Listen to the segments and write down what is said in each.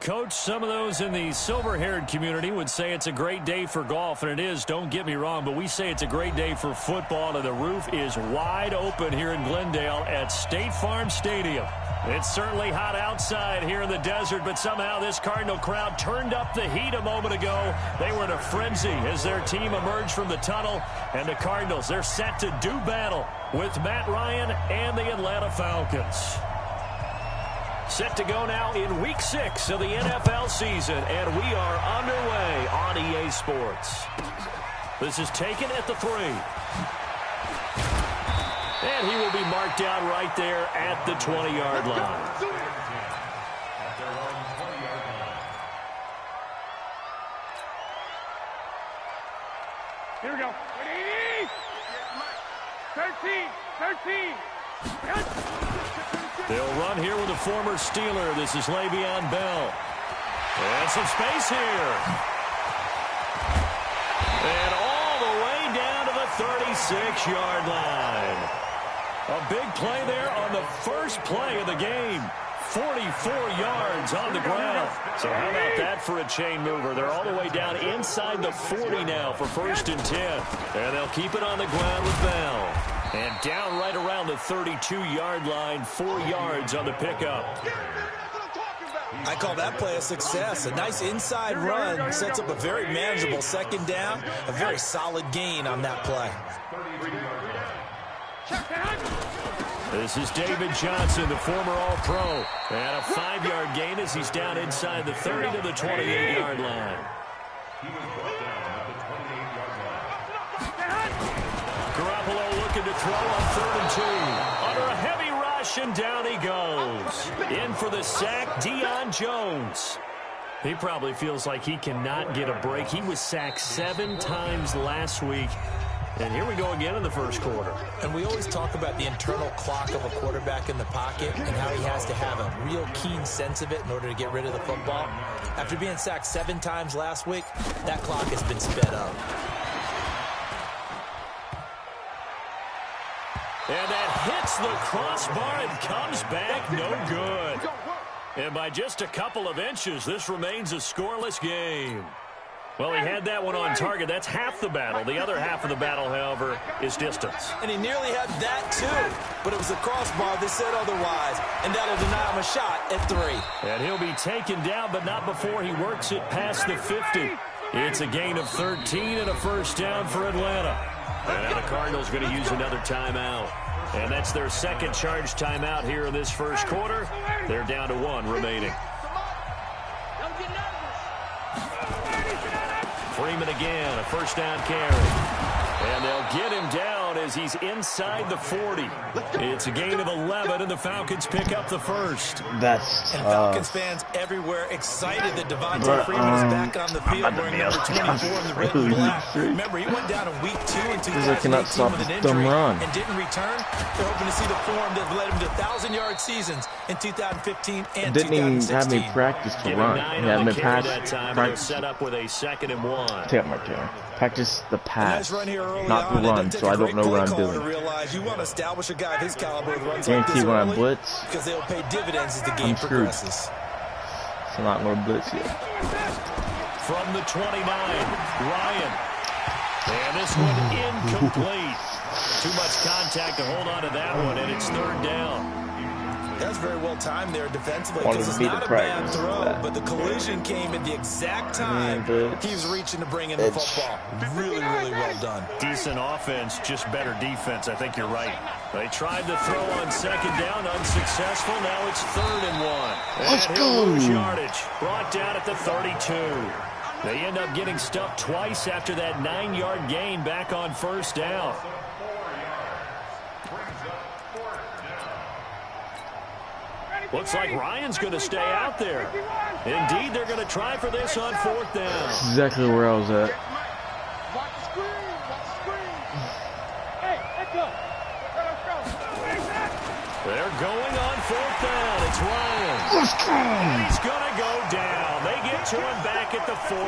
Coach, some of those in the silver-haired community would say it's a great day for golf, and it is, don't get me wrong, but we say it's a great day for football, and the roof is wide open here in Glendale at State Farm Stadium. It's certainly hot outside here in the desert, but somehow this Cardinal crowd turned up the heat a moment ago. They were in a frenzy as their team emerged from the tunnel, and the Cardinals, they're set to do battle with Matt Ryan and the Atlanta Falcons. Set to go now in Week 6 of the NFL season, and we are underway on EA Sports. This is taken at the 3. And he will be marked down right there at the 20-yard line. Here we go. 13. They'll run here with a former Steeler. This is Le'Veon Bell. And some space here. And all the way down to the 36-yard line. A big play there on the first play of the game. 44 yards on the ground. So how about that for a chain mover? They're all the way down inside the 40 now for 1st and 10. And they'll keep it on the ground with Bell. And down right around the 32-yard line, 4 yards on the pickup. I call that play a success. A nice inside run sets up a very manageable second down. A very solid gain on that play. This is David Johnson, the former All-Pro. And a 5-yard gain as he's down inside the 30 to the 28-yard line. Garoppolo looking to throw on 3rd and 2. Under a heavy rush, and down he goes. In for the sack, Deion Jones. He probably feels like he cannot get a break. He was sacked 7 times last week. And here we go again in the first quarter. And we always talk about the internal clock of a quarterback in the pocket and how he has to have a real keen sense of it in order to get rid of the football. After being sacked 7 times last week, that clock has been sped up. And that hits the crossbar and comes back no good. And by just a couple of inches, this remains a scoreless game. Well, he had that one on target. That's half the battle. The other half of the battle, however, is distance. And he nearly had that, too. But it was the crossbar that said otherwise. And that'll deny him a shot at 3. And he'll be taken down, but not before he works it past the 50. It's a gain of 13 and a first down for Atlanta. And now the Cardinals going to use another timeout. And that's their second charge timeout here in this first quarter. They're down to 1 remaining. Freeman again, a first down carry. And they'll get him down as he's inside the 40. It's a gain of 11, and the Falcons pick up the first. That's and Falcons fans everywhere excited that Devontae Freeman is back on the field wearing number 24 in the red and black. Remember, he went down in week 2 in 2018 with an injury and didn't return. They're hoping to see the form that led him to 1,000-yard seasons in 2015 and 2016. Didn't even have me practice to run. He had me pass practice. Set up with a 2nd and 1. Take my turn. Practice the pass, not the run, so I don't know what I'm doing. You want to establish a guy of his caliber with runs Guarantee like this when I blitz, because they'll pay dividends as the game progresses. So I'm not going to blitz yet. From the 29, Ryan. And this one incomplete. Too much contact to hold on to that one, and it's 3rd down. That's very well timed there defensively because it's not a bad throw, but the collision came at the exact time he was reaching to bring in the football. Really, really well done. Decent offense, just better defense. I think you're right. They tried to throw on 2nd down, unsuccessful. Now it's 3rd and 1. Let's go. Lose yardage, brought down at the 32. They end up getting stuffed twice after that 9-yard gain back on 1st down. Looks like Ryan's going to stay out there. Indeed, they're going to try for this on 4th down. That's exactly where I was at. Watch the screen. Hey, let's go. They're going on 4th down. It's Ryan. Let's go. And he's going to go down. They get to him back at the 40.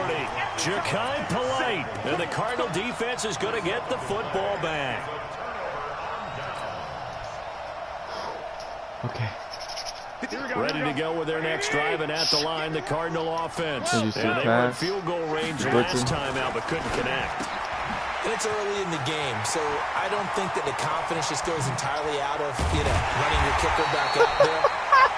Ja'Kai Polite. And the Cardinal defense is going to get the football back. Okay. Ready to go with their next drive, and at the line, the Cardinal offense. And they were in field goal range last time out, but couldn't connect. And it's early in the game, so I don't think that the confidence just goes entirely out of, running your kicker back out there.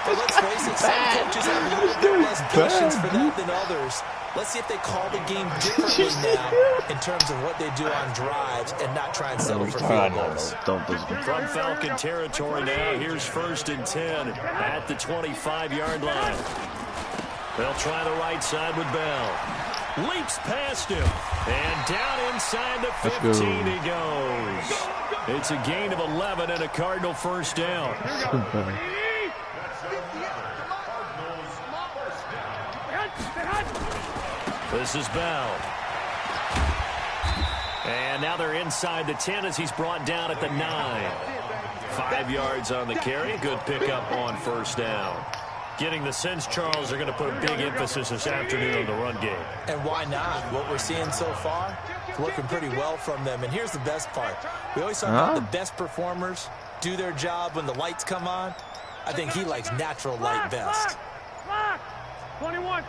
But let's face it, some coaches have a little bit less patience for that than others. Let's see if they call the game differently now in terms of what they do on drives and not try and settle for field goals. From Falcon territory now, here's 1st and 10 at the 25-yard line. They'll try the right side with Bell. Leaps past him, and down inside the 15 he goes. It's a gain of 11 and a Cardinal first down. This is Bell. And now they're inside the 10 as he's brought down at the 9. 5 yards on the carry. Good pickup on first down. Getting the sense, Charles, they're going to put a big emphasis this afternoon on the run game. And why not? What we're seeing so far is working pretty well from them. And here's the best part. We always talk about the best performers do their job when the lights come on. I think he likes natural light best. 21.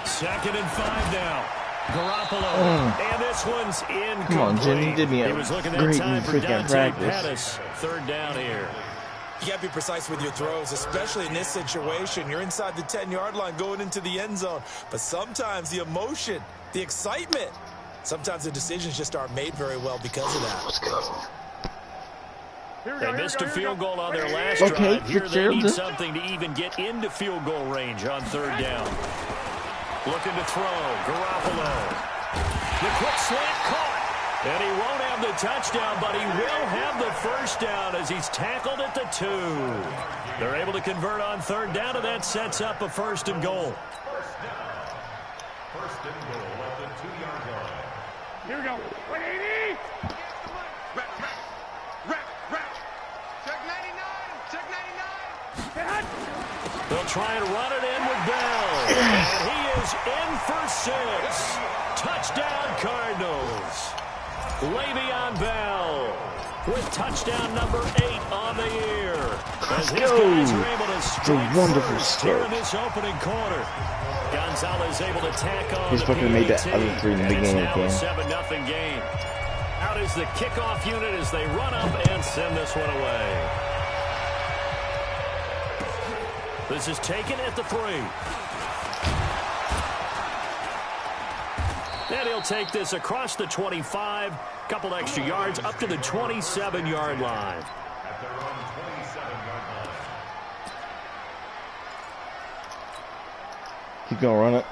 2nd and 5 now. Garoppolo. And this one's incomplete. Come on, Jim, you did me He was looking that time for Dante Pettis. 3rd down here. You got to be precise with your throws, especially in this situation. You're inside the 10-yard line going into the end zone. But sometimes the emotion, the excitement, sometimes the decisions just aren't made very well because of that. Let's go. They missed a field goal on their last drive. Here they need something to even get into field goal range on 3rd down. Looking to throw. Garoppolo. The quick slant caught. And he won't have the touchdown, but he will have the first down as he's tackled at the 2. They're able to convert on 3rd down, and that sets up a 1st and goal. First and goal at the 2-yard line. Here we go. 180. Wrap. Check 99. Check 99. They'll try and run it in with Bell. And he is in for 6. Touchdown, Cardinals. Le'Veon Bell with touchdown number 8 on the year. As his guys are able to strike first here in this opening quarter. Gonzalez able to tack on. He's fucking made that other 3 in the beginning again. game. 7-0 game. Out is the kickoff unit as they run up and send this one away. This is taken at the 3. And he'll take this across the 25, couple extra yards, up to the 27-yard line. Keep going, run it.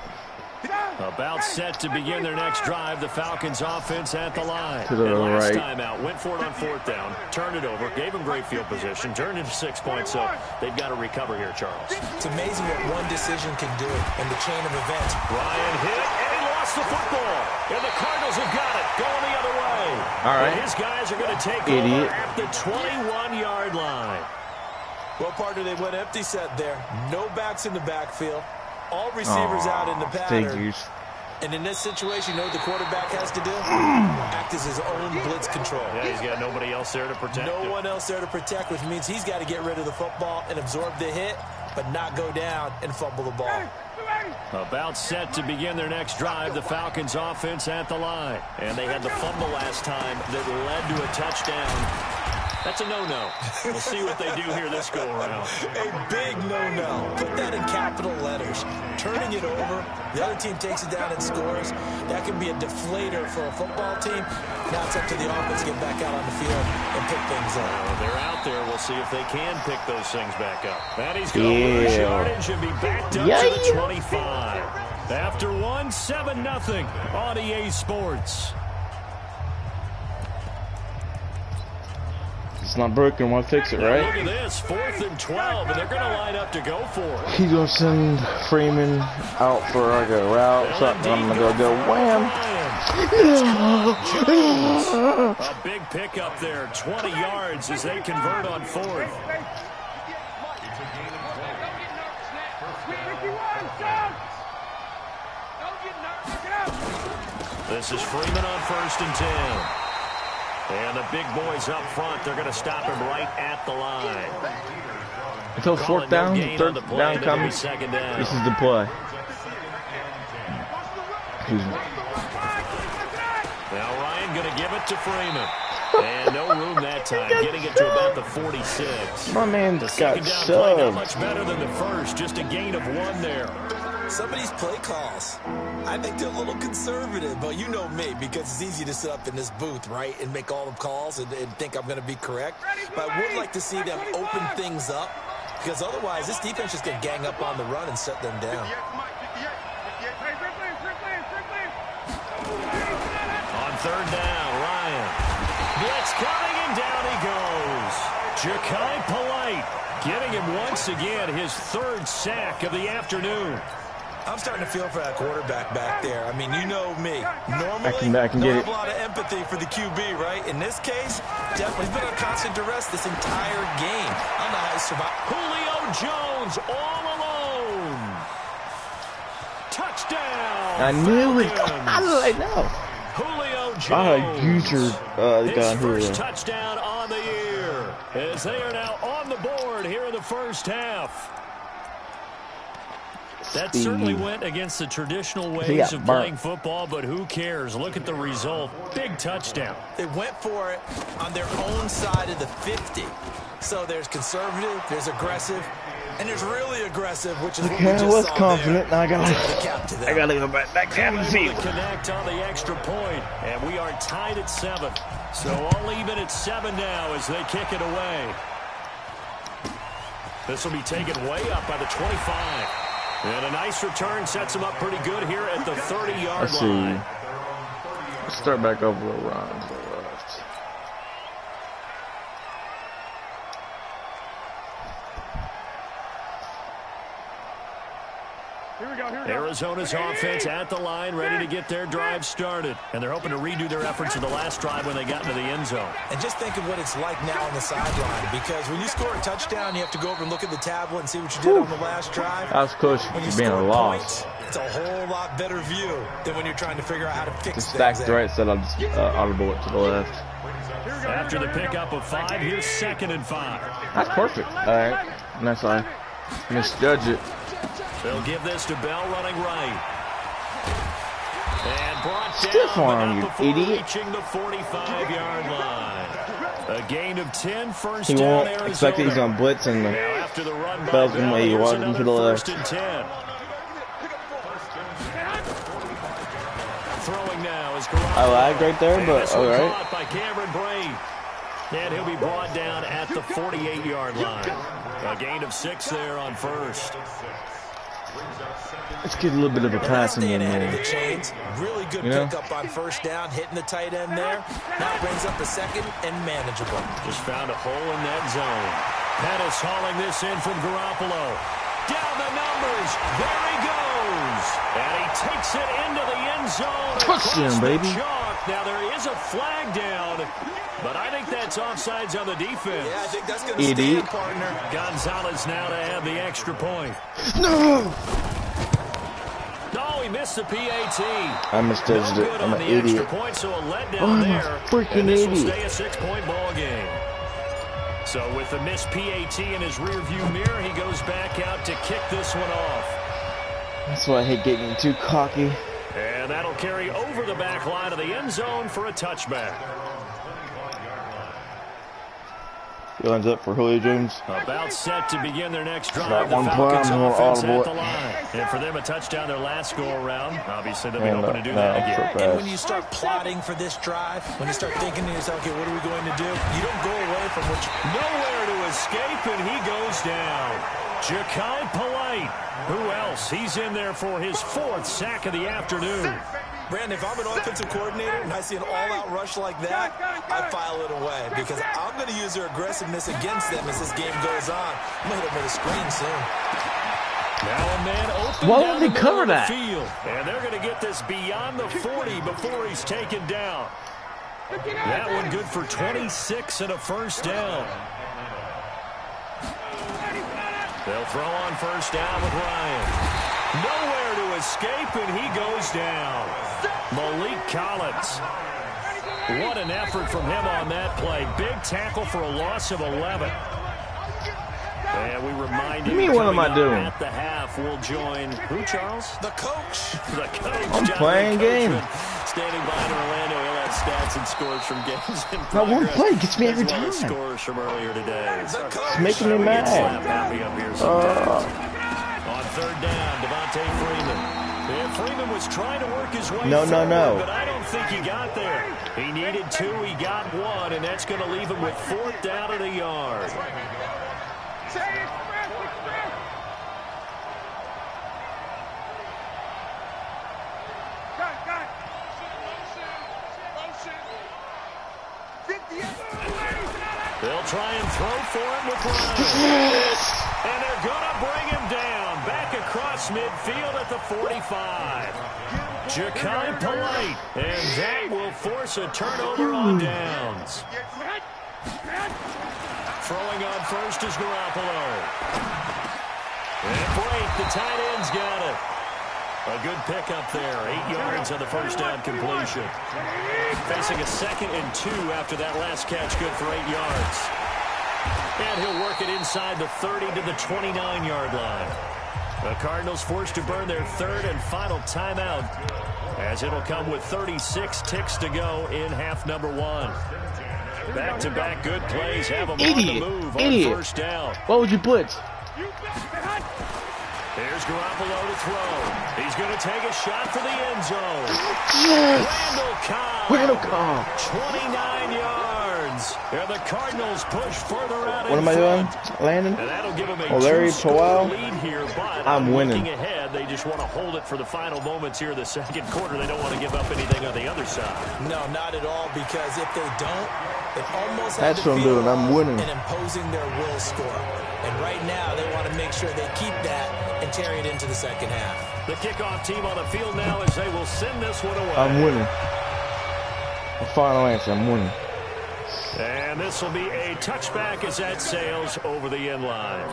About set to begin their next drive. The Falcons offense at the line. To the and last right. time out, went for it on 4th down, turned it over, gave them great field position, turned into 6 points, so they've got to recover here, Charles. It's amazing what one decision can do in the chain of events. Ryan hit, and he lost the football. And the Cardinals have got it, going the other way. All right. And his guys are going to take over at the 21-yard line. Well, partner, they went empty set there. No backs in the backfield. All receivers out in the pattern. Figures. And in this situation, you know what the quarterback has to do? Act as his own blitz control. Yeah, he's got nobody else there to protect him. No one else there to protect, which means he's got to get rid of the football and absorb the hit, but not go down and fumble the ball. About set to begin their next drive, the Falcons offense at the line. And they had the fumble last time that led to a touchdown. That's a no-no. We'll see what they do here this go-around. A big no-no. Put that in capital letters. Turning it over, the other team takes it down and scores. That can be a deflator for a football team. Now it's up to the offense to get back out on the field and pick things up. They're out there. We'll see if they can pick those things back up. And he's going to lose yardage and be backed up to the 25. After 7-0 on EA Sports. It's not broken, why fix it, right? Look at this, 4th and 12, and they're going to line up to go for it. He's going to send Freeman out for like a route, so I'm going to go wham. A big pickup there, 20 yards as they convert on 4th. This is Freeman on 1st and 10. And the big boys up front, they're going to stop him right at the line. Until fourth down, third down comes, this is the play. Excuse me. Now Ryan going to give it to Freeman. And no room that time, getting it to about the 46. My man the got shoved. Not much better than the first, just a gain of 1 there. Some of these play calls, I think they're a little conservative, but you know me, because it's easy to sit up in this booth, right, and make all the calls and think I'm going to be correct. But I would like to see them open things up, because otherwise this defense just going to gang up on the run and shut them down. On third down, Ryan. Blitz coming, and down he goes. Ja'Kai Polite getting him once again his 3rd sack of the afternoon. I'm starting to feel for that quarterback back there. I mean, you know me. Normally, I can don't get have a lot of empathy for the QB, right? In this case, definitely he's been on constant duress this entire game. I don't know how he survived. Julio Jones all alone. Touchdown. I knew it. How did I know? Julio Jones. His first touchdown on the year, as they are now on the board here in the first half. That certainly went against the traditional ways of playing football, but who cares? Look at the result. Big touchdown. They went for it on their own side of the 50. So there's conservative, there's aggressive, and there's really aggressive, which is what we just I was saw confident. there. I gotta go back down and see. Connect on the extra point, and we are tied at 7. So all even at 7 now as they kick it away. This will be taken way up by the 25. And a nice return sets him up pretty good here at the 30-yard line. Let's start back over a run to the left. Here we go. Arizona's offense at the line, ready to get their drive started. And they're hoping to redo their efforts in the last drive when they got into the end zone. And just think of what it's like now on the sideline, because when you score a touchdown, you have to go over and look at the tablet and see what you did on the last drive. I was close to being a loss. It's a whole lot better view than when you're trying to figure out how to fix things. Stack the right side, I'll just audible it to the left. After the pickup of 5, here's 2nd and 5. That's perfect. All right. Nice line. Misjudge it. They'll give this to Bell running right. And brought down, Stiff arm, you idiot. Reaching the 45-yard line. A gain of 10, first he down, won't Arizona. expect that he's on blitz and after the run by Bell's Bell, going to walk here's him to the left. 1st and 10. Throwing now is Garoppolo. I lagged right there, but all right. Caught by Cameron Brate. And he'll be brought down at the 48-yard line. A gain of 6 there on first. Let's get a little bit of a passing in there. The chains, really good pickup on first down, hitting the tight end there. Now brings up the 2nd and manageable. Just found a hole in that zone. Pettis hauling this in from Garoppolo. Down the numbers. There he goes. And he takes it into the end zone. Touchdown, baby. Now there is a flag down, but I think that's offsides on the defense. Yeah, I think that's going to stand, partner. Gonzalez now to have the extra point. No! No, he missed the PAT. I misjudged it. I'm an idiot. Point, so a letdown I'm there. a freaking and this idiot. will stay a 6-point ball game. So with the missed PAT in his rearview mirror, he goes back out to kick this one off. That's why I hate getting too cocky. And that'll carry over the back line of the end zone for a touchback. He lines up for Julio Jones. About set to begin their next drive. That The one Falcons play, I'm offense gonna at the line. And for them, a touchdown their last go-around. Obviously, they'll be hoping to do that again. And when you start plotting for this drive, when you start thinking to yourself, okay, what are we going to do? You don't go away from what you... Nowhere to escape, and he goes down. Ja'Kai Polite. Who else? He's in there for his 4th sack of the afternoon. Brandon, if I'm an offensive coordinator and I see an all-out rush like that, I file it away because I'm going to use their aggressiveness against them as this game goes on. I'm going to hit them with a screen soon. Now a man open Why down would they the cover middle of that? the field. And they're going to get this beyond the 40 before he's taken down. That one good for 26 and a first down. They'll throw on first down with Ryan. Nowhere to escape, and he goes down. Malik Collins. What an effort from him on that play. Big tackle for a loss of 11. And we remind you, what am I doing? At the half, we'll join who, Charles? The coach. The coach. I'm playing game. Standing by in Orlando, he'll have stats and scores from games in progress. That one play gets me every time. Scores from earlier today. It's making me mad. Happy up here on third down, Devontae Freeman. Yeah, Freeman was trying to work his way forward, but I don't think he got there. He needed 2, he got 1, and that's going to leave him with 4th down at a yard. They'll try and throw for him with Ryan. And they're going to bring him down. Back across midfield at the 45. Ja'Kai Polite. And that will force a turnover on downs. Throwing on first is Garoppolo. And break, the tight end's got it. A good pickup there. 8 yards on the first down completion. Facing a 2nd and 2 after that last catch, good for 8 yards. And he'll work it inside the 30 to the 29-yard line. The Cardinals forced to burn their 3rd and final timeout, as it'll come with 36 ticks to go in half number 1. Back-to-back good plays have them on the move on first down. What would you blitz? Here's Garoppolo to throw. He's going to take a shot for the end zone. Yes! Randall Cobb. 29 yards. And the Cardinals push further out. What am I doing? Landon? And that'll give them a Larry two-score lead here, but I'm winning. Looking ahead, they just want to hold it for the final moments here in the second quarter. They don't want to give up anything on the other side. No, not at all, because if they don't, they almost have to feel I'm winning. And imposing their will score. And right now, they want to make sure they keep that and carry it into the second half. The kickoff team on the field now as they will send this one away. I'm winning. The final answer, I'm winning. And this will be a touchback as that sails over the end line.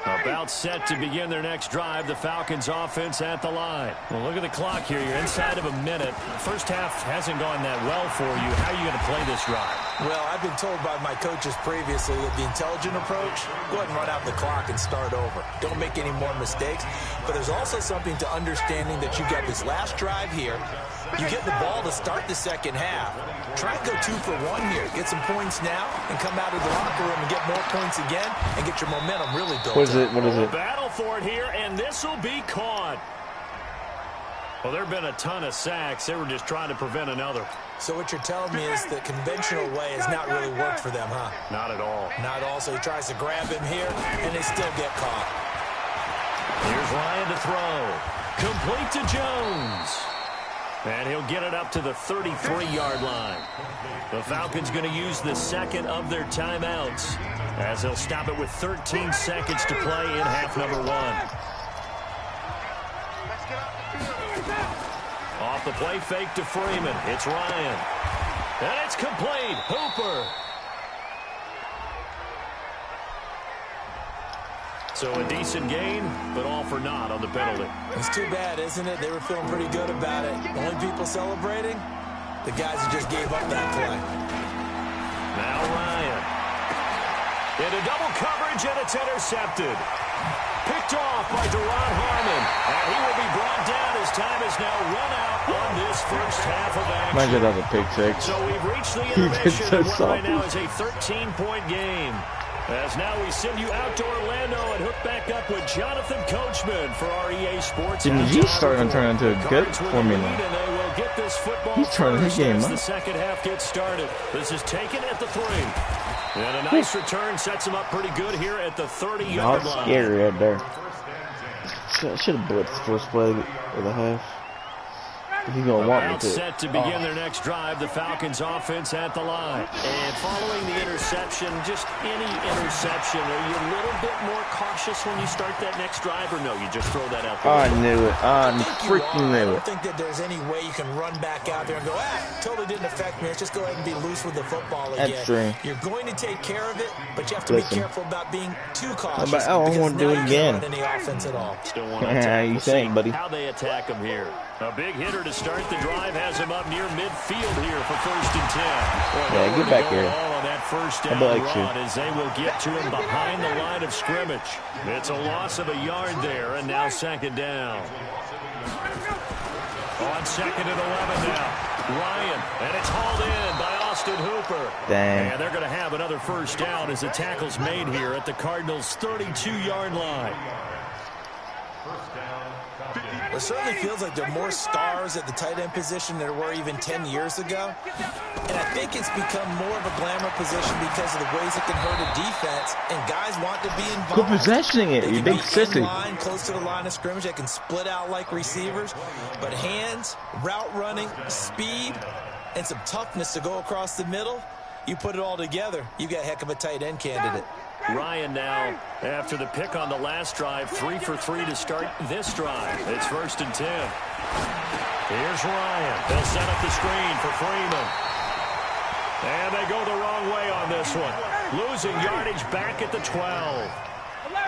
About set to begin their next drive. The Falcons offense at the line. Well, look at the clock here. You're inside of a minute. First half hasn't gone that well for you. How are you going to play this drive? Well, I've been told by my coaches previously that the intelligent approach, go ahead and run out the clock and start over. Don't make any more mistakes. But there's also something to understanding that you got this last drive here. You get the ball to start the second half. Try and go 2 for 1 here. Get some points now and come out of the locker room and get more points again and get your momentum really built up. What is it? Battle for it here, and this will be caught. Well, there have been a ton of sacks. They were just trying to prevent another. So what you're telling me is the conventional way has not really worked for them, huh? Not at all. Not at all. So he tries to grab him here, and they still get caught. Here's Ryan to throw. Complete to Jones. And he'll get it up to the 33-yard line. The Falcons going to use the second of their timeouts, as they'll stop it with 13 seconds to play in half number 1. Off the play fake to Freeman. It's Ryan. And it's complete. Hooper. So a decent gain, but all for naught on the penalty. It's too bad, isn't it? They were feeling pretty good about it. The only people celebrating, the guys who just gave up that play. Now Ryan. Into double coverage, and it's intercepted. Picked off by Deron Harmon. And he will be brought down as time is now run out on this first half of action. Imagine that was a pick six. So we've reached the intermission, and what right now is a 13-point game. As now we send you out to Orlando and hook back up with Jonathan Coachman for our EA Sports. He's starting to turn into a good for me now. He's turning his game up. The second half gets started. This is taken at the 3. And a nice return sets him up pretty good here at the 30-yard line. Scary right there. should have blitzed the first play of the half. If he's going to want me to. Set to begin their next drive, the Falcons offense at the line. And following the interception, just any interception, are you a little bit more cautious when you start that next drive, or no, you just throw that out there? I knew it. I freaking knew it. I don't think that there's any way you can run back out there and go, totally didn't affect me. Let's just go ahead and be loose with the football again. That's true. You're going to take care of it, but you have to be careful about being too cautious. But I want to do it again. Any offense at all. Still want to attack. You saying, buddy? How they attack him here. A big hitter to start the drive has him up near midfield here for 1st and 10. Yeah, get back here. On that first down run as they will get to him behind the line of scrimmage. It's a loss of a yard there, and now 2nd down. On 2nd and 11 now. Ryan, and it's hauled in by Austin Hooper. Dang. And they're going to have another 1st down as the tackle's made here at the Cardinals' 32-yard line. It certainly feels like there are more stars at the tight end position than there were even 10 years ago. And I think it's become more of a glamour position because of the ways it can hurt a defense, and guys want to be involved. Quit possessioning it, you big sissy. Line, close to the line of scrimmage, they can split out like receivers. But hands, route running, speed, and some toughness to go across the middle, you put it all together, you got a heck of a tight end candidate. Ryan now, after the pick on the last drive, 3 for 3 to start this drive. It's 1st and 10. Here's Ryan. They'll set up the screen for Freeman. And they go the wrong way on this one. Losing yardage back at the 12.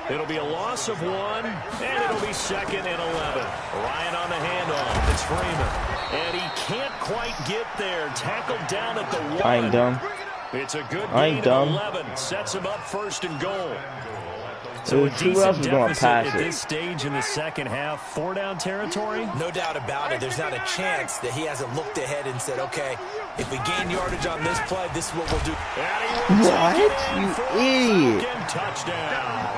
It'll be a loss of 1, and it'll be 2nd and 11. Ryan on the handoff. It's Freeman. And he can't quite get there. Tackled down at the 1. I ain't dumb. It's a good gain of 11. Sets him up 1st and goal. So a decent deficit at this stage in the second half. 4-down territory? No doubt about it. There's not a chance that he hasn't looked ahead and said, okay, if we gain yardage on this play, this is what we'll do. What? You idiot. Touchdown.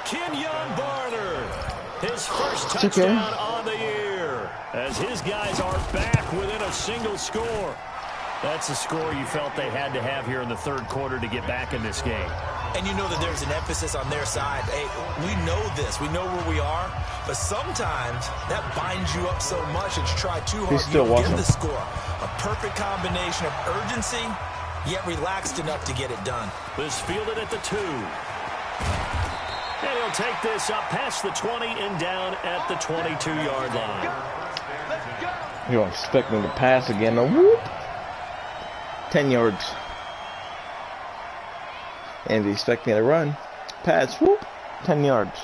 Kenyon Barner. His first touchdown on the year. As his guys are back within a single score. That's a score you felt they had to have here in the 3rd quarter to get back in this game. And you know that there's an emphasis on their side. Hey, we know this. We know where we are. But sometimes that binds you up so much that you try too hard. You don't get the score. A perfect combination of urgency, yet relaxed enough to get it done. This fielded at the 2. And he'll take this up past the 20 and down at the 22-yard line. You don't expect me to pass again. No, whoop. 10 yards. And you expect me to run. Pass, whoop, 10 yards.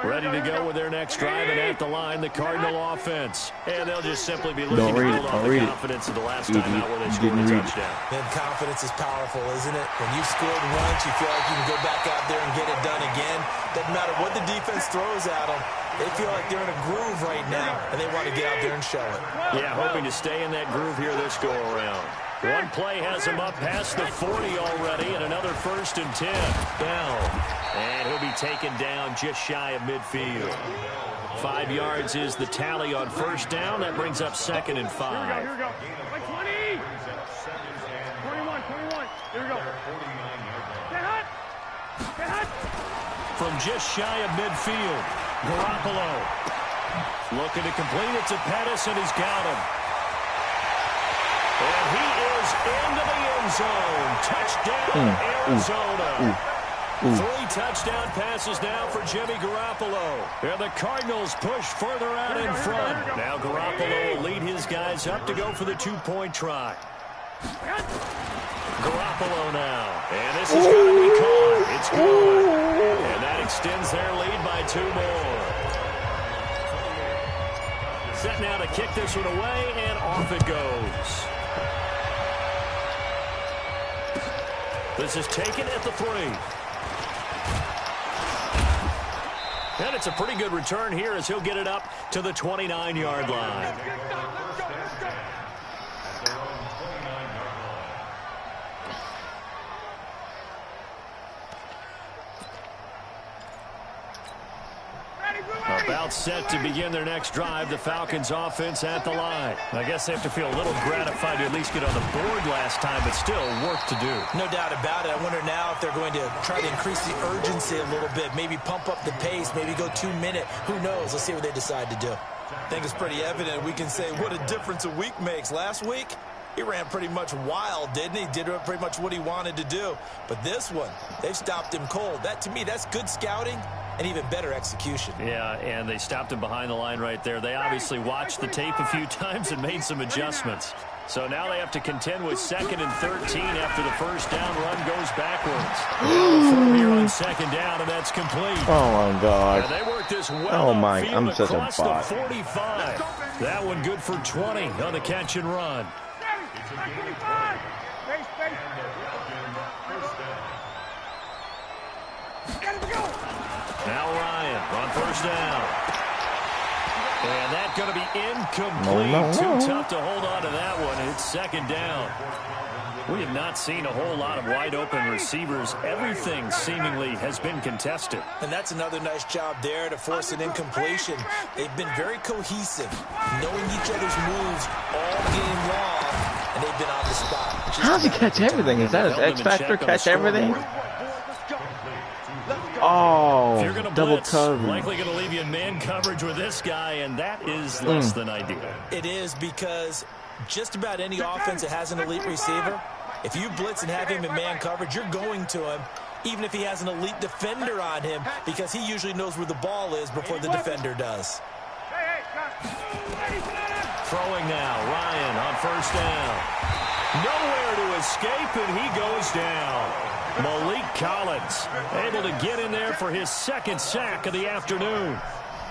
Ready to go with their next drive, and at the line, the Cardinal offense. And they'll just simply be looking to build on the confidence of the last time out where they scored a touchdown. And confidence is powerful, isn't it? When you've scored once, you feel like you can go back out there and get it done again. Doesn't matter what the defense throws at them. They feel like they're in a groove right now, and they want to get out there and show it. Yeah, hoping to stay in that groove here this go-around. One play has him up past the 40 already, and another 1st and 10. Bell. And he'll be taken down just shy of midfield. 5 yards is the tally on 1st down. That brings up 2nd and 5. Here we go. Like 20. 21. Here we go. Get hot. Get hot. From just shy of midfield, Garoppolo. Looking to complete it to Pettis, and he's got him. And he is into the end zone. Touchdown, Arizona. 3 touchdown passes now for Jimmy Garoppolo. And the Cardinals push further out in front. Now Garoppolo will lead his guys up to go for the 2-point try. Garoppolo now. And this is going to be caught. It's good. And that extends their lead by 2 more. Set now to kick this one away, and off it goes. This is taken at the 3. And it's a pretty good return here as he'll get it up to the 29-yard line. About set to begin their next drive, the Falcons offense at the line. I guess they have to feel a little gratified to at least get on the board last time, but still work to do. No doubt about it. I wonder now if they're going to try to increase the urgency a little bit, maybe pump up the pace, maybe go 2-minute. Who knows? Let's see what they decide to do. I think it's pretty evident. We can say what a difference a week makes. Last week, he ran pretty much wild, didn't he? Did pretty much what he wanted to do. But this one, they've stopped him cold. That, to me, that's good scouting and even better execution. Yeah, and they stopped him behind the line right there. They obviously watched the tape a few times and made some adjustments. So now they have to contend with 2nd and 13 after the first down run goes backwards. From here on 2nd down, and that's complete. Oh, my God. And they work this well. Oh, my. I'm such a bot. 45. That one good for 20 on the catch and run. Now Ryan on first down. And that's going to be incomplete. Too tough to hold on to that one. It's 2nd down. We have not seen a whole lot of wide-open receivers. Everything seemingly has been contested. And that's another nice job there to force an incompletion. They've been very cohesive, knowing each other's moves all game long, and they've been on the spot. How does he catch everything? Is that his X factor? Catch everything? Oh, double coverage. Likely going to leave you in man coverage with this guy, and that is less than ideal. It is, because just about any offense that has an elite receiver, if you blitz and have him in man coverage, you're going to him, even if he has an elite defender on him, because he usually knows where the ball is before the defender does. Throwing now, Ryan on first down. Nowhere to escape, and he goes down. Malik Collins able to get in there for his 2nd sack of the afternoon.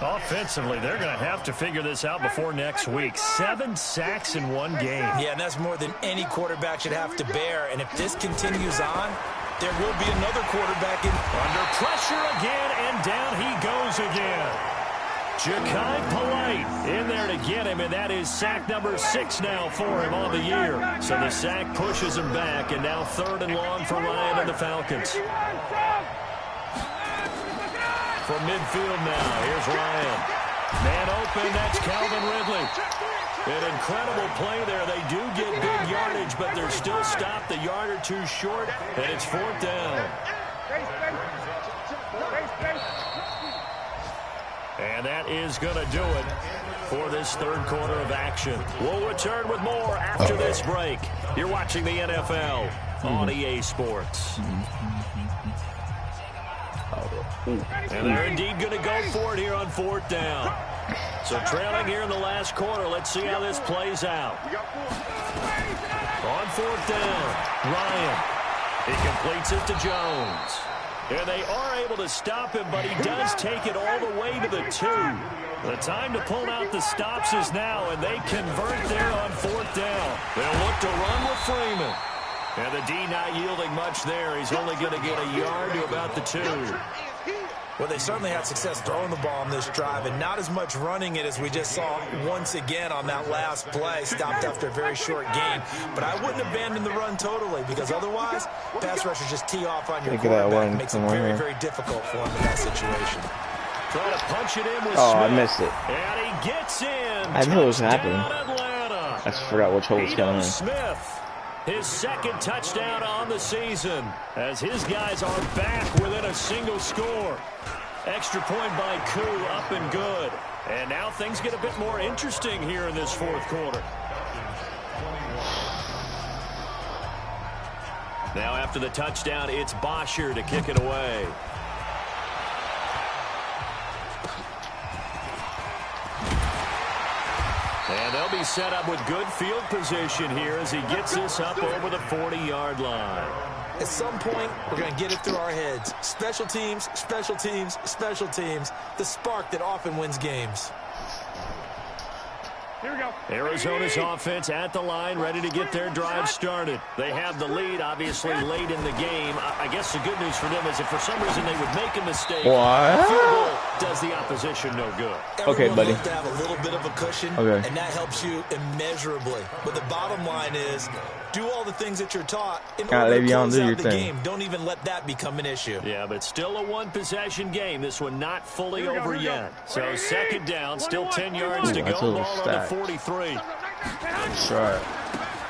Offensively, they're going to have to figure this out before next week. 7 sacks in one game. Yeah, and that's more than any quarterback should have to bear. And if this continues on, there will be another quarterback under pressure again, and down he goes again. Ja'Kai Polite in there to get him, and that is sack number 6 now for him on the year. So the sack pushes him back, and now 3rd and long for Ryan and the Falcons. From midfield now, here's Ryan. Man open, that's Calvin Ridley. An incredible play there. They do get big yardage, but they're still stopped a yard or two short, and it's 4th down. And that is going to do it for this 3rd quarter of action. We'll return with more after this break. You're watching the NFL on EA Sports. And they're indeed going to go for it here on 4th down. So trailing here in the last quarter. Let's see how this plays out. On 4th down, Ryan. He completes it to Jones. And they are able to stop him, but he does take it all the way to the 2. The time to pull out the stops is now, and they convert there on 4th down. They'll look to run with Freeman. And the D not yielding much there. He's only going to get a yard to about the 2. Well, they certainly had success throwing the ball on this drive, and not as much running it as we just saw once again on that last play, stopped after a very short gain. But I wouldn't abandon the run totally, because otherwise, pass rushers just tee off on your quarterback. It makes it very, very difficult for him in that situation. Trying to punch it in with Smith. I missed it. And he gets in. I knew it was happening. Atlanta. I just forgot which hole was coming in. Smith, his 2nd touchdown on the season, as his guys are back within a single score. Extra point by Koo, up and good. And now things get a bit more interesting here in this 4th quarter. Now after the touchdown, it's Bosher to kick it away. And they'll be set up with good field position here as he gets this up over the 40-yard line. At some point, we're going to get it through our heads. Special teams, special teams, special teams. The spark that often wins games. Here we go. Arizona's offense at the line, ready to get their drive started. They have the lead, obviously, late in the game. I guess the good news for them is if for some reason they would make a mistake, a field goal does the opposition no good. Okay, buddy. Everyone loves to have a little bit of a cushion, and that helps you immeasurably. But the bottom line is, do all the things that you're taught in order to close out the game. Don't even let that become an issue. Yeah, but still a one-possession game. This one not fully over yet. So 2nd down, still 10 yards to go. Ball on the 43. That's right.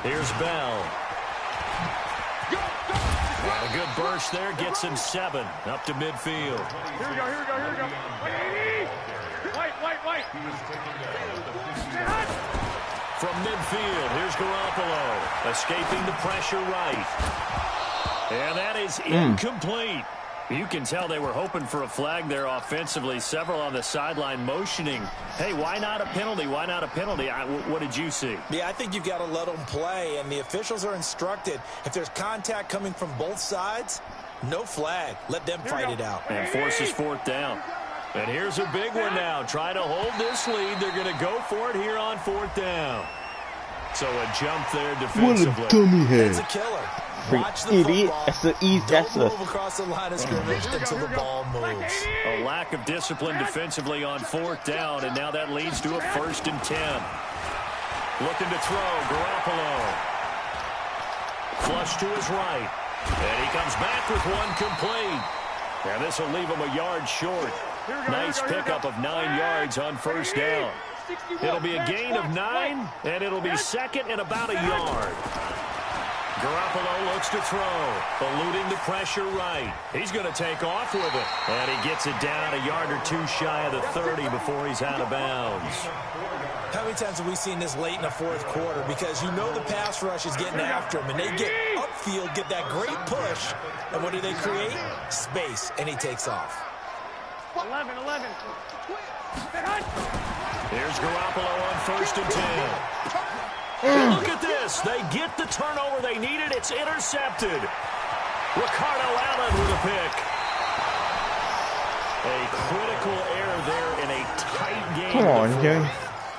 Here's Bell. A good burst there gets him 7 up to midfield. Here we go, here we go, here we go. Wait. From midfield, here's Garoppolo, escaping the pressure right. And that is incomplete. You can tell they were hoping for a flag there offensively. Several on the sideline motioning. Hey, why not a penalty? Why not a penalty? What did you see? Yeah, I think you've got to let them play, and the officials are instructed. If there's contact coming from both sides, no flag. Let them fight it out. And forces 4th down. And here's a big one now. Trying to hold this lead. They're going to go for it here on 4th down. So a jump there defensively. What a dummy head. That's a killer. Watch the Idiot. football. That's Don't move across the line of scrimmage until the ball moves. A lack of discipline defensively on 4th down, and now that leads to a 1st and 10. Looking to throw, Garoppolo. Flush to his right. And he comes back with one complete. And this will leave him a yard short. Nice pickup of 9 yards on 1st down. It'll be a gain of 9, and it'll be 2nd and about a yard. Garoppolo looks to throw, eluding the pressure right. He's going to take off with it. And he gets it down a yard or 2 shy of the 30 before he's out of bounds. How many times have we seen this late in the 4th quarter? Because you know the pass rush is getting after him, and they get upfield, get that great push, and what do they create? Space, and he takes off. 11. Here's Garoppolo on 1st and 10. Look at this. They get the turnover they needed. It's intercepted. Ricardo Allen with a pick. A critical error there in a tight game. Come on, Jay.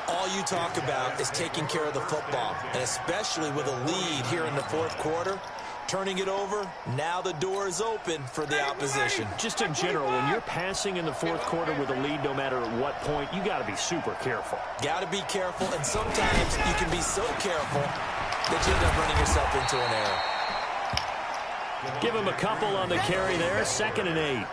All you talk about is taking care of the football, and especially with a lead here in the 4th quarter, turning it over, now the door is open for the opposition. Just in general, when you're passing in the 4th quarter with a lead, no matter at what point, you got to be super careful. Got to be careful, and sometimes you can be so careful that you end up running yourself into an error. Give him a couple on the carry there, 2nd and 8.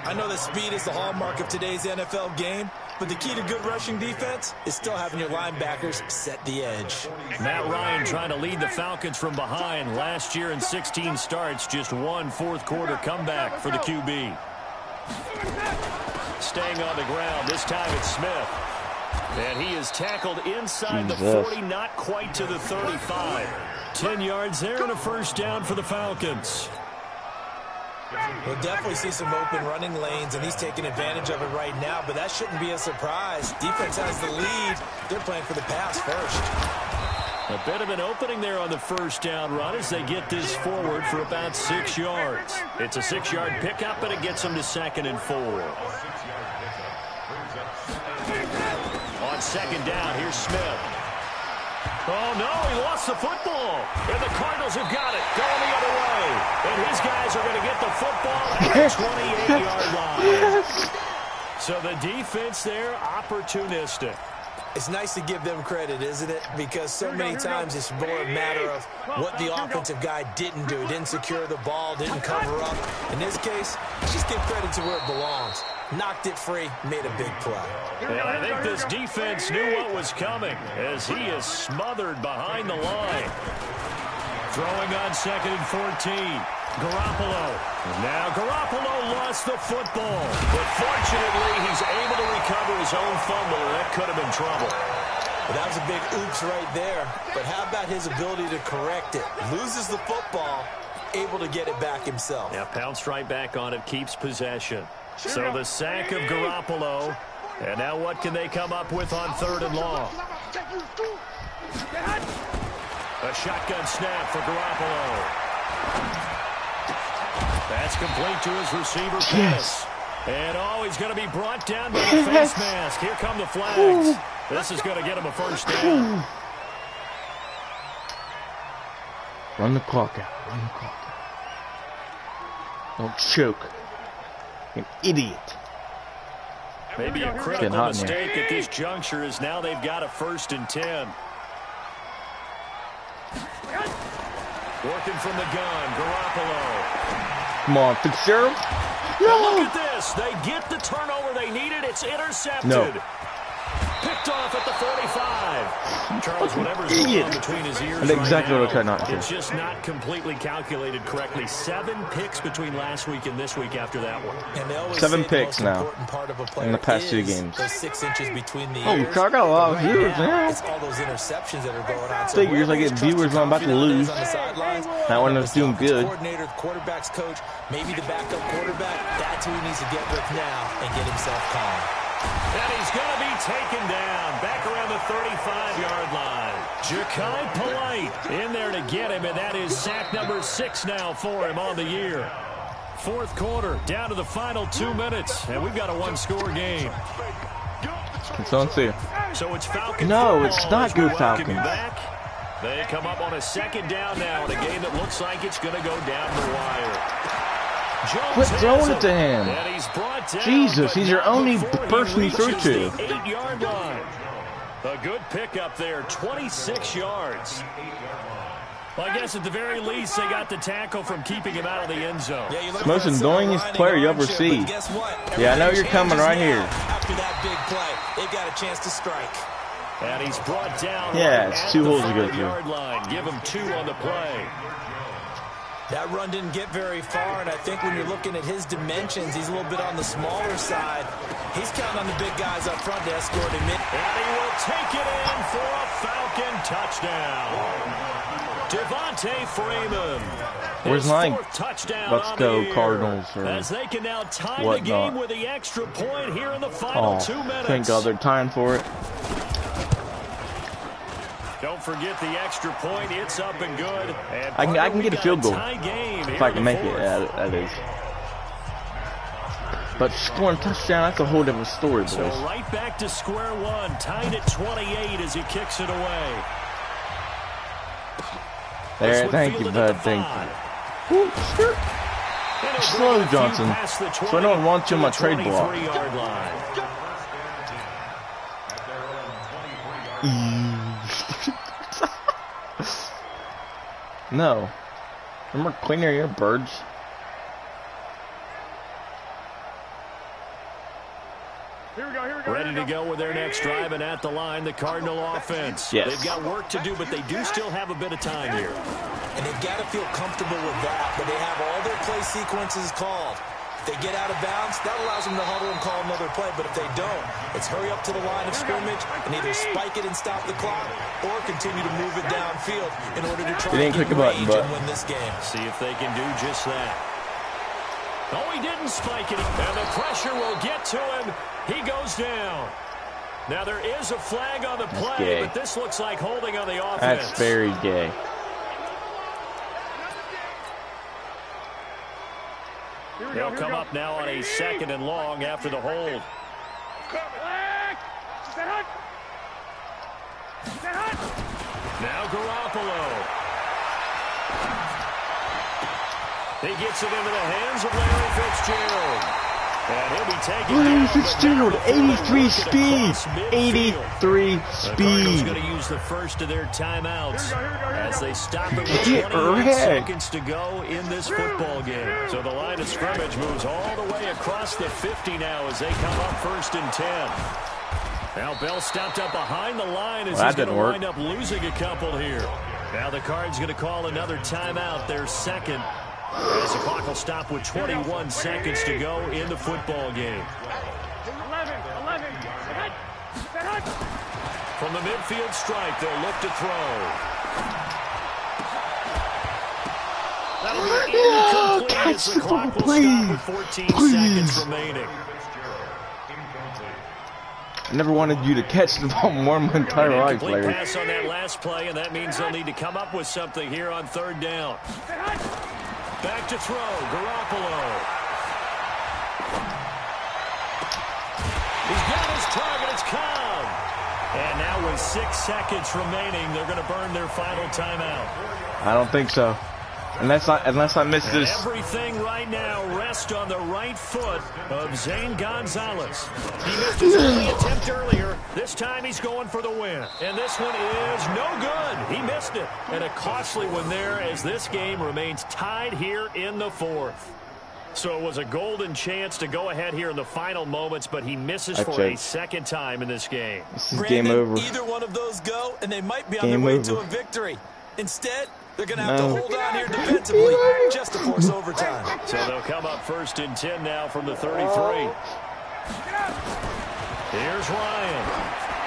I know that speed is the hallmark of today's NFL game, but the key to good rushing defense is still having your linebackers set the edge. Matt Ryan trying to lead the Falcons from behind. Last year in 16 starts, just 1 4th quarter comeback for the QB. Staying on the ground, this time it's Smith. And he is tackled inside the 40, not quite to the 35. 10 yards there and a 1st down for the Falcons. We'll definitely see some open running lanes, and he's taking advantage of it right now, but that shouldn't be a surprise. Defense has the lead. They're playing for the pass first. A bit of an opening there on the 1st down run as they get this forward for about 6 yards. It's a 6-yard pickup, and it gets them to 2nd and 4. On 2nd down, here's Smith. Oh, no, he lost the football. And the Cardinals have got it, going the other way. And his guys are going to get the football at the 28-yard line. So the defense there, opportunistic. It's nice to give them credit, isn't it? Because so many times it's more a matter of what the offensive guy didn't do. Didn't secure the ball, didn't cover up. In this case, just give credit to where it belongs. Knocked it free, made a big play. And I think this defense knew what was coming as he is smothered behind the line. Throwing on 2nd and 14. Garoppolo. Now Garoppolo lost the football. But fortunately, he's able to recover his own fumble, and that could have been trouble. Well, that was a big oops right there. But how about his ability to correct it? Loses the football, able to get it back himself. Yeah, pounced right back on it, keeps possession. So the sack of Garoppolo. And now what can they come up with on 3rd and long? A shotgun snap for Garoppolo. That's complete to his receiver pass. And he's going to be brought down by the face mask. Here come the flags. This is going to get him a 1st down. Run the clock out. Run the clock out. Don't choke. An idiot. Maybe a critical mistake at this juncture is now they've got a 1st and 10. Working from the gun, Garoppolo. Come on, Fitzgerald. No. Look at this. They get the turnover they needed. It's intercepted. No. Picked off off at the 45. Charles, whatever's going on between his ears That's exactly what I tried not to. It's just not completely calculated correctly. 7 picks between last week and this week after that one. And 7 picks now in the past 2 games. Those 6 inches between the Oh, ears. I got a lot of viewers now. It's all those interceptions that are going on. Figures I get viewers when I'm about to lose. That one was doing good. Coordinator, the quarterback's coach, maybe the backup quarterback. That's who he needs to get with now and get himself calm. And he's going to be taken down back around the 35-yard line. Ja'Kai Polite in there to get him, and that is sack number 6 now for him on the year. 4th quarter, down to the final 2 minutes, and we've got a 1-score game. So it's Falcons. No, it's not good Falcons. Back. They come up on a 2nd down now in a game that looks like it's going to go down the wire. Quit throwing it to him. Jesus, he's your only person he threw to. 8-yard line. A good pickup there, 26 yards. Well, I guess at the very least they got the tackle from keeping him out of the end zone. Yeah, the most annoyingest player you ever see. Yeah, I know you're coming right here. After that big play, they've got a chance to strike. And he's brought down. Yeah, it's 2 holes to go through. Line. Give him 2 on the play. That run didn't get very far, and I think when you're looking at his dimensions, he's a little bit on the smaller side. He's counting on the big guys up front to escort him in. And he will take it in for a Falcon touchdown. Devontae Freeman. Where's mine? Let's go Cardinals. Or as they can now tie whatnot. the game with the extra point here in the final 2 minutes. Thank God they're tying for it. Don't forget the extra point. It's up and good. And I can get a field goal if I can make it. Yeah, that is. But scoring a touchdown, that's a whole different story, boys. So right back to square one, tied at 28 as he kicks it away. There, thank you, bud. Thank you. Ooh, slow, Johnson. So I don't want you on my trade block. No. Remember cleaning your birds? Ready to go with their next drive, and at the line, the Cardinal offense. Yes. They've got work to do, but they do still have a bit of time here. And they've got to feel comfortable with that, but they have all their play sequences called. If they get out of bounds, that allows them to huddle and call another play, but if they don't, it's hurry up to the line of scrimmage and either spike it and stop the clock or continue to move it downfield in order to try to get range and win this game. See if they can do just that. Oh, he didn't spike it, and the pressure will get to him. He goes down. Now, there is a flag on the play, but this looks like holding on the offense. That's very gay. They'll come up now on a 2nd and long after the hold. Now Garoppolo. He gets it into the hands of Larry Fitzgerald. And he'll be taking Larry Fitzgerald, 83 speed. 83 speed. Going to use the first of their timeouts as they stop it with 28 seconds to go in this football game. So the line of scrimmage moves all the way across the 50 now as they come up 1st and 10. Now Bell stopped up behind the line as he's going to wind up losing a couple here. Now the Cards going to call another timeout, their 2nd. As the clock will stop with 21 seconds to go in the football game. From the midfield stripe, they'll look to throw. That'll be incomplete as the clock will stop with 14 seconds remaining. I never wanted you to catch the ball more in my entire life, Larry. Pass on that last play, and that means they'll need to come up with something here on 3rd down. Back to throw, Garoppolo. He's got his target, it's Cobb. And now with 6 seconds remaining, they're going to burn their final timeout. I don't think so. Unless I miss this. Everything right now rests on the right foot of Zane Gonzalez. He missed his only attempt earlier. This time he's going for the win. And this one is no good. He missed it. And a costly one there as this game remains tied here in the 4th. So it was a golden chance to go ahead here in the final moments, but he misses for a second time in this game. This is game over. Either one of those go, and they might be on their way to a victory. Instead, they're going to have to hold on here defensively just to force overtime. So they'll come up 1st and 10 now from the 33. Here's Ryan.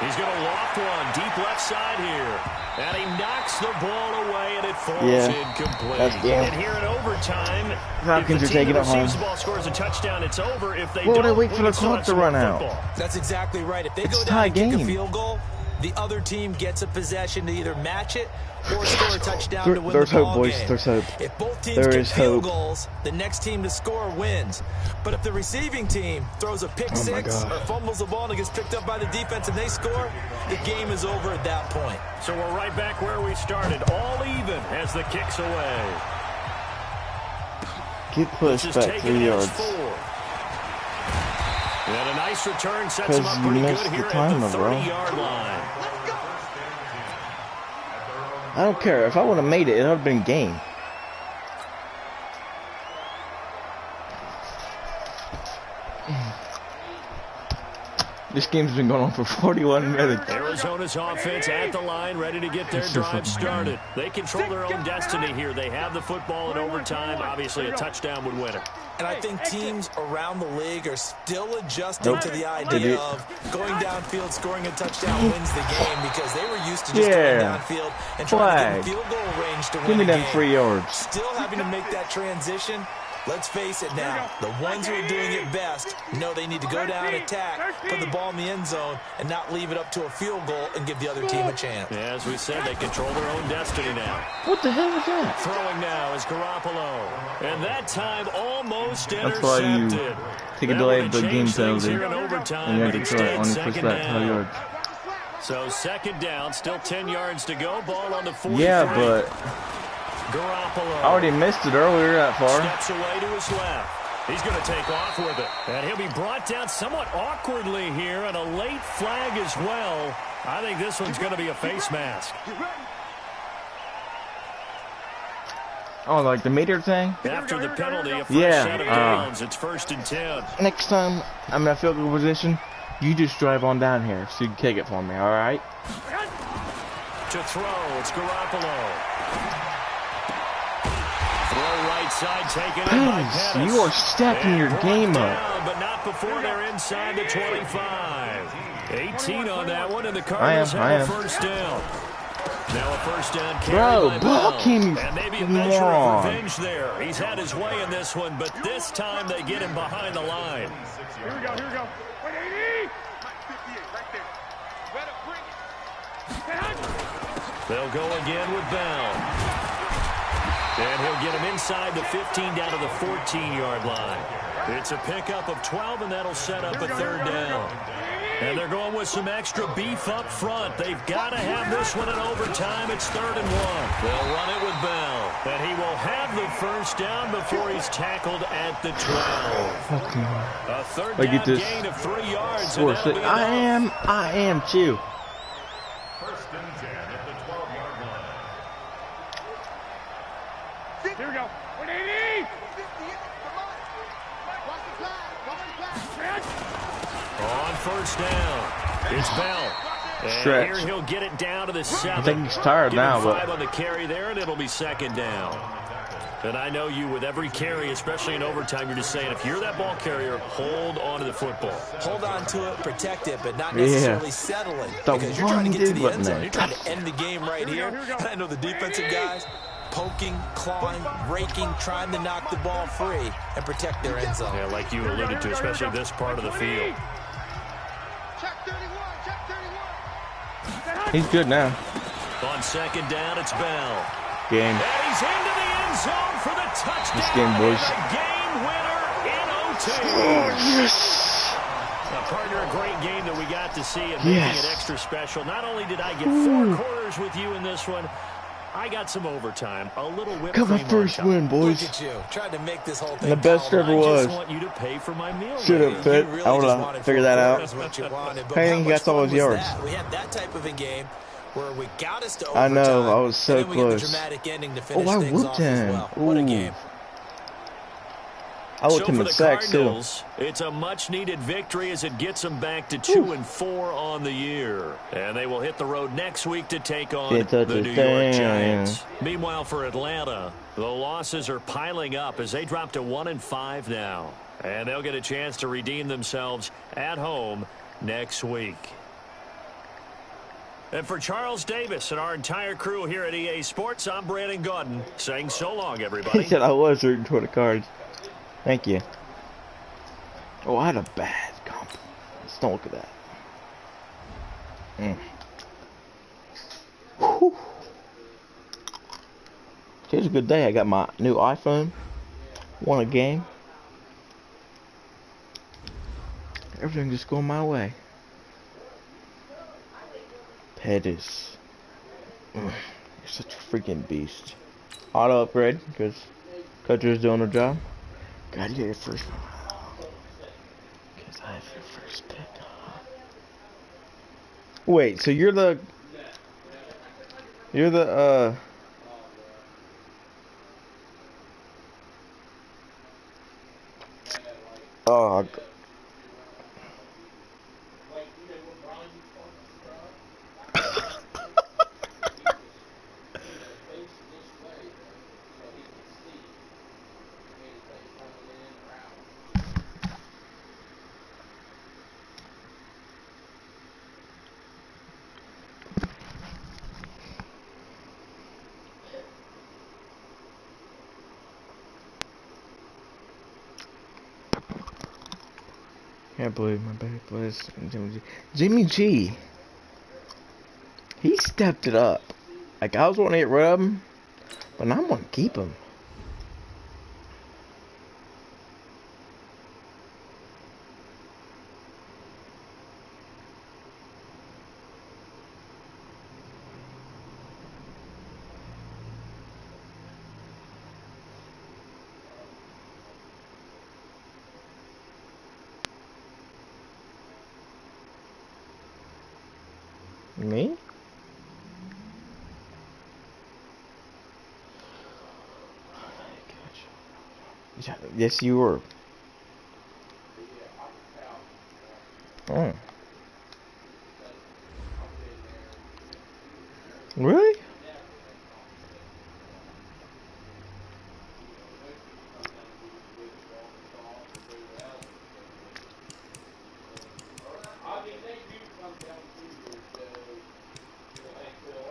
He's going to loft one deep left side here. And he knocks the ball away, and it falls incomplete. And here in overtime, Falcons are taking it home. The ball scores a touchdown, it's over. If they would don't, I wait for the clock to run out? That's exactly right. If they go down and kick a field goal, the other team gets a possession to either match it or score a touchdown to win the ball game. There's hope. If both teams get field goals, the next team to score wins. But if the receiving team throws a pick six or fumbles the ball and it gets picked up by the defense and they score, the game is over at that point. So we're right back where we started, all even as the kick's away. Get pushed back 3 yards. And a nice return sets him up pretty good here at the 30-yard line. I don't care. If I would have made it, it would have been game. This game's been going on for 41 minutes. Arizona's offense at the line, ready to get their drive started. They control their own destiny here. They have the football in overtime. Obviously, a touchdown would win it. And I think teams around the league are still adjusting to the idea of going downfield, scoring a touchdown wins the game, because they were used to just going downfield and trying to get in field goal range to win Give me the them game. 3 yards. Still having to make that transition. Let's face it now, the ones who are doing it best know they need to go down, attack, put the ball in the end zone, and not leave it up to a field goal and give the other team a chance. Yeah, as we said, they control their own destiny now. What the hell is that? Throwing now is Garoppolo. And that time almost intercepted. That's why you take a delay of the game penalty. And you have to try it on your first back 5 yards. So 2nd down, still 10 yards to go. Ball on the 43. Yeah, but Garoppolo. I already missed it earlier that far. Steps away to his left. He's going to take off with it. And he'll be brought down somewhat awkwardly here, and a late flag as well. I think this one's going to be a face mask. Oh, like the meter thing? After the penalty, a fresh set of downs. It's 1st and 10. Next time I'm in a field goal position, you just drive on down here so you can kick it for me, all right? To throw, it's Garoppolo. Throw right side, taken in by Pettis. You are stacking your game up. But not before they're inside the 25. 18 on that one, and the Cardinals have a 1st down. Now a 1st down carry by block him, and maybe a measure of revenge there. He's had his way in this one, but this time they get him behind the line. Here we go, here we go. 180! They'll go again with Bell. And he'll get him inside the 15 down to the 14-yard line. It's a pickup of 12, and that'll set up a 3rd down. And they're going with some extra beef up front. They've got to have this one in overtime. It's 3rd and 1. They'll run it with Bell. And he will have the 1st down before he's tackled at the 12. A 3rd down gain of 3 yards. I am too. 1st and 10 at the 12-yard line. Here we go. 180! On 1st down, it's Bell. And here he'll get it down to the 7. I think he's tired now, but 5 on the carry there, and it'll be 2nd down. And I know you, with every carry, especially in overtime, you're just saying, if you're that ball carrier, hold on to the football. Hold on to it, protect it, but not necessarily settling. Because you're trying to get to the end zone. You're trying to end the game right here. And I know the defensive guys poking, clawing, raking, trying to knock the ball free and protect their end zone. Yeah, like you alluded to, especially this part of the field. He's good now. On 2nd down, it's Bell. Game. And he's into the end zone for the touchdown. This game, boys. The game winner in OT. Oh, yes. Partner, a great game that we got to see and making it extra special. Not only did I get 4 quarters with you in this one, I got some overtime, a little whipped cream. Got my first win, boys. Look at you, tried to make this whole thing. And the best ever was. I just want you to pay for my meal. Should have fit. I would have figured that out. I think he got all his yards. We had that type of a game where we got us to I overtime. know, I was so and then we get the close. dramatic ending to finish I things whooped off as him. well. What a game. So for Ultimate the sacks too. Cardinals, it's a much-needed victory as it gets them back to 2-4 on the year. And they will hit the road next week to take on Can't touch the his New York thing. Giants. Meanwhile, for Atlanta, the losses are piling up as they drop to 1-5 now. And they'll get a chance to redeem themselves at home next week. And for Charles Davis and our entire crew here at EA Sports, I'm Brandon Gaudin saying so long, everybody. He said I was rooting for the Cards. Thank you. Oh, I had a bad comp. Let's don't look at that. Whew. Today's a good day. I got my new iPhone. Won a game. Everything just going my way. Pettis. You're such a freaking beast. Auto upgrade because Cutcher's doing her job. Gotta get your first one. Because I have your first pick. Wait, so you're the oh, can't believe my bad place. Jimmy G. He stepped it up. Like, I was wanting to get rid of him, but now I'm going to keep him. Me? Yes, you were. Oh. Really?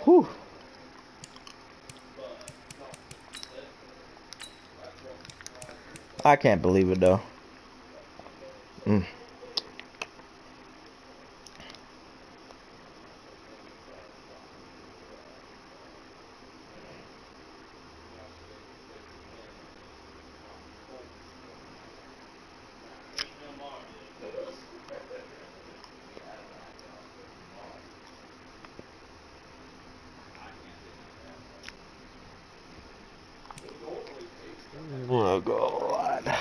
Whew. I can't believe it though. Oh God.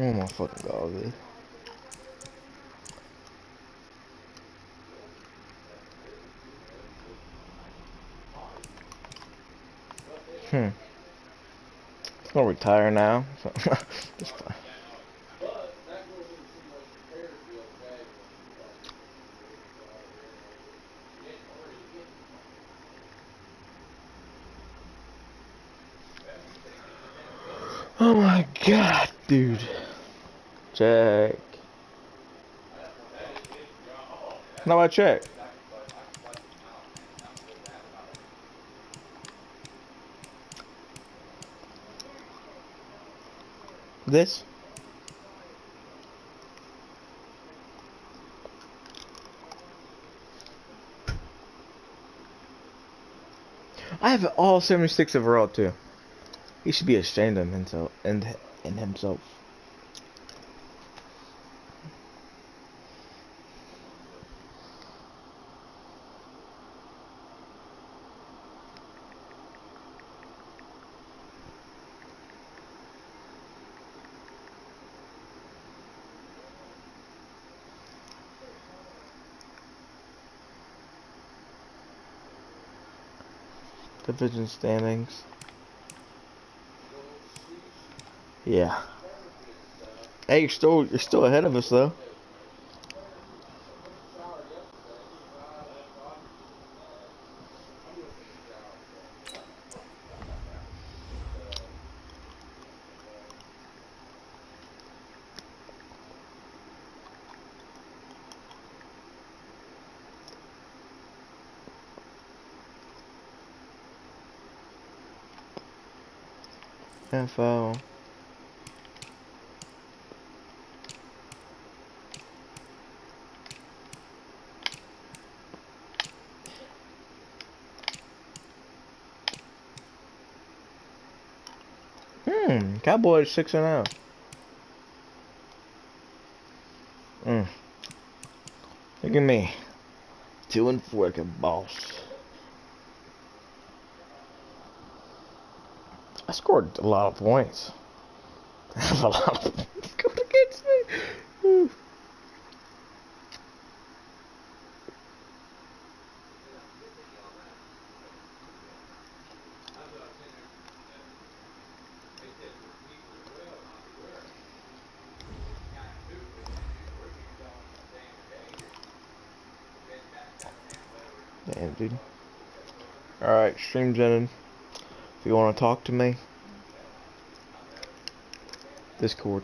Oh my fucking God, dude. It's gonna retire now. So it's fine. Oh my God, dude. Check. How about check? This? I have all 76 overall too. He should be ashamed of himself and himself. Division standings. Yeah. Hey, you're still ahead of us though. Info. Cowboys 6-0. Look at me. 2-4 like a boss. I scored a lot of points. I have a lot of points going against me. Damn, dude. Alright, stream's ended. If you want to talk to me, Discord.